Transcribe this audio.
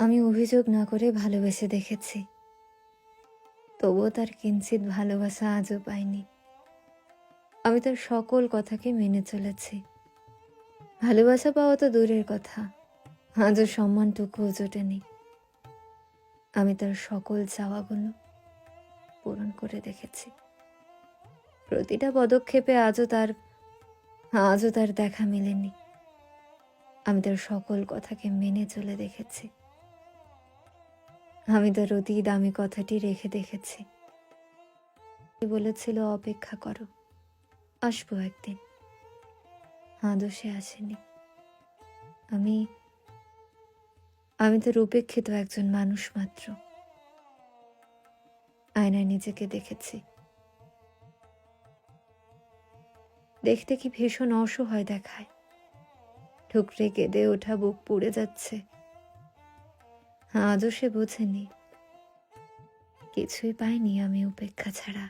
আমি অভিযোগ না করে ভালোবেসে দেখেছি, তবুও তার কিঞ্চিত ভালোবাসা আজও পাইনি। আমি তার সকল কথাকে মেনে চলেছি। ভালোবাসা পাওয়া তো দূরের কথা, আজও সম্মানটুকুও জোটেনি। আমি তার সকল চাওয়াগুলো পূরণ করে দেখেছি। প্রতিটা পদক্ষেপে আজও তার দেখা মেলেনি। আমি তার সকল কথাকে মেনে চলে দেখেছি। আমি তার অতি দামি কথাটি রেখে দেখেছি। সে বলেছিল অপেক্ষা করো, আসবো একদিন। আদৌ সে আসেনি। আমি আমি তার উপেক্ষিত একজন মানুষ মাত্র। আয়নায় নিজেকে দেখেছি। দেখতে কি ভীষণ অসহায় দেখায়। ঠুকরে কেঁদে ওঠা বুক পুড়ে যাচ্ছে। আজও সে বোঝেনি, কিছুই পাইনি আমি উপেক্ষা ছাড়া।